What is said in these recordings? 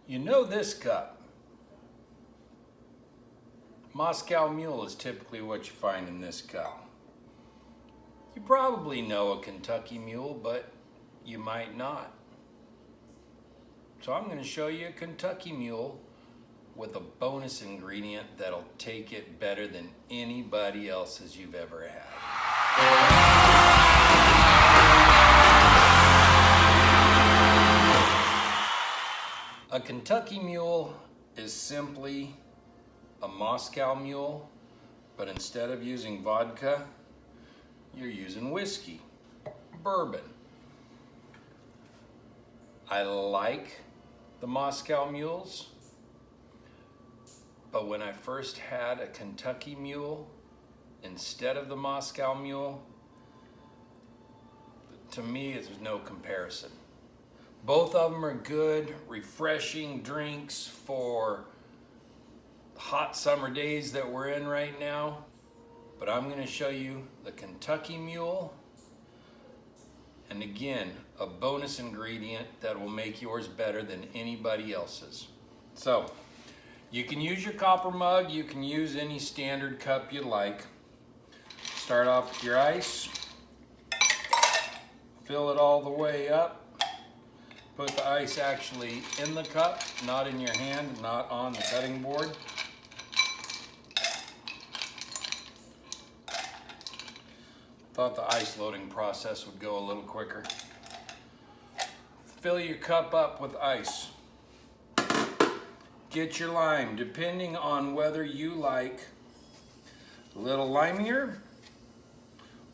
You know this cup. Moscow Mule is typically what you find in this cup. You probably know a Kentucky Mule, but you might not. So I'm going to show you a Kentucky Mule with a bonus ingredient that'll take it better than anybody else's you've ever had. A Kentucky Mule is simply a Moscow Mule, but instead of using vodka, you're using whiskey, bourbon. I like the Moscow Mules, but when I first had a Kentucky Mule instead of the Moscow Mule, to me it was no comparison. Both of them are good, refreshing drinks for hot summer days that we're in right now, but I'm going to show you the Kentucky Mule, and again, a bonus ingredient that will make yours better than anybody else's. So, you can use your copper mug, you can use any standard cup you like. Start off with your ice, fill it all the way up. Put the ice actually in the cup, not in your hand, not on the cutting board. Thought the ice loading process would go a little quicker. Fill your cup up with ice. Get your lime, depending on whether you like a little limier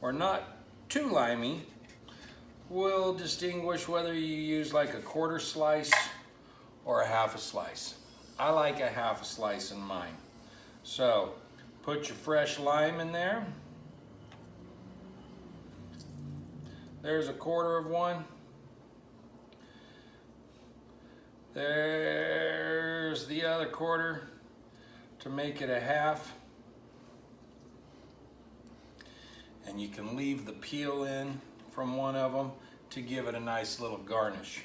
or not too limey, will distinguish whether you use like a quarter slice or a half a slice. I like a half a slice in mine. So put your fresh lime in there. There's a quarter of one. There's the other quarter to make it a half. And you can leave the peel in from one of them to give it a nice little garnish.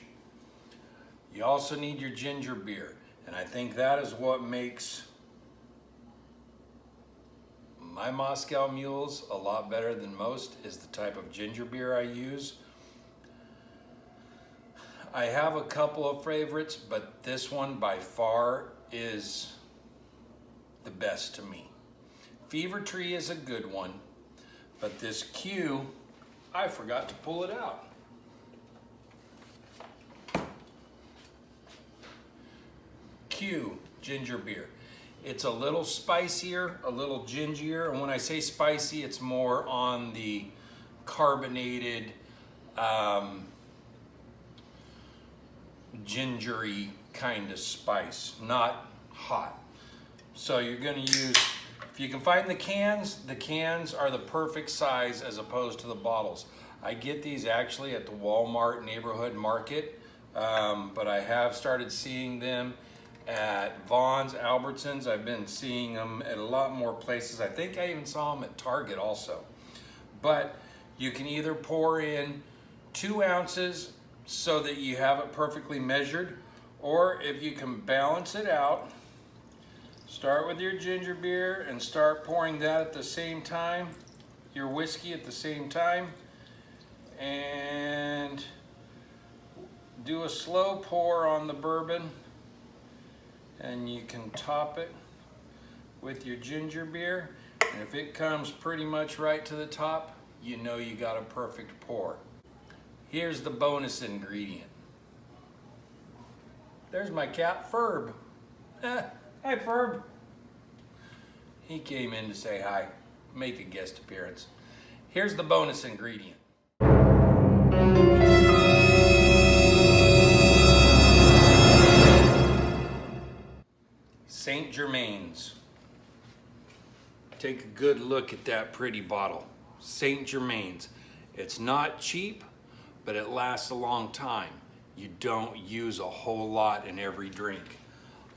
You also need your ginger beer, and I think that is what makes my Moscow Mules a lot better than most, is the type of ginger beer I use. I have a couple of favorites, but this one by far is the best to me. Fever Tree is a good one, but this Q, I forgot to pull it out. Q ginger beer. It's a little spicier, a little gingier, and when I say spicy, it's more on the carbonated, gingery kind of spice, not hot. So you're going to use, if you can find the cans are the perfect size as opposed to the bottles. I get these actually at the Walmart neighborhood market, but I have started seeing them at Vaughn's, Albertsons. I've been seeing them at a lot more places. I think I even saw them at Target also. But you can either pour in 2 ounces so that you have it perfectly measured, or if you can balance it out, start with your ginger beer and start pouring that at the same time, your whiskey at the same time, and do a slow pour on the bourbon, and you can top it with your ginger beer, and if it comes pretty much right to the top, you know you got a perfect pour. Here's the bonus ingredient. There's my cat Ferb. Hi Ferb. He came in to say hi, make a guest appearance. Here's the bonus ingredient. St. Germain's. Take a good look at that pretty bottle. St. Germain's. It's not cheap, but it lasts a long time. You don't use a whole lot in every drink.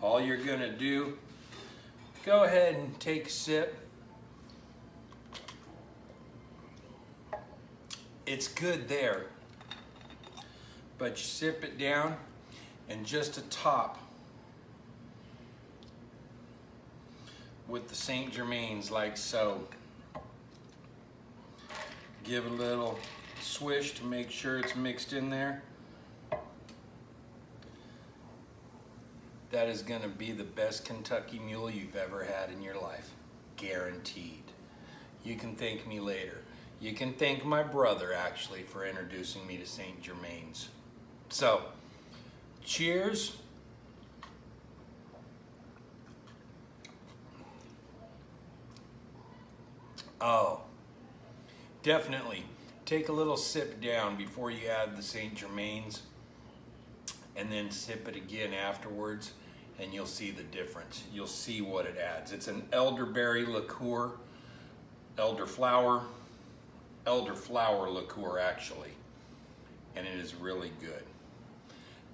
All you're gonna do, go ahead and take a sip. It's good there, but you sip it down, and just a top with the Saint Germains like so. Give a little swish to make sure it's mixed in there. That is going to be the best Kentucky Mule you've ever had in your life. Guaranteed. You can thank me later. You can thank my brother, actually, for introducing me to Saint Germain's. So, cheers. Oh, definitely take a little sip down before you add the Saint Germain's, and then sip it again afterwards, and you'll see the difference. You'll see what it adds. It's an elderberry liqueur, elderflower liqueur actually, and it is really good.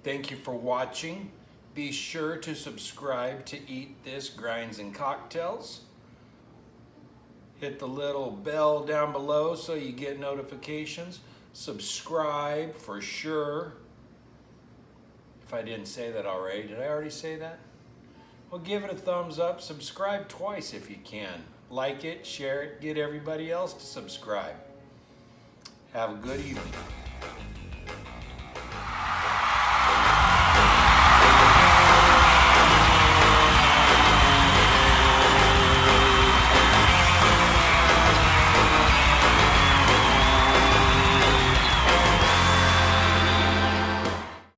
Thank you for watching. Be sure to subscribe to Eat This Grinds and Cocktails. Hit the little bell down below so you get notifications. Subscribe for sure. If I didn't say that already, did I already say that? Well, give it a thumbs up. Subscribe twice if you can. Like it, share it, get everybody else to subscribe. Have a good evening.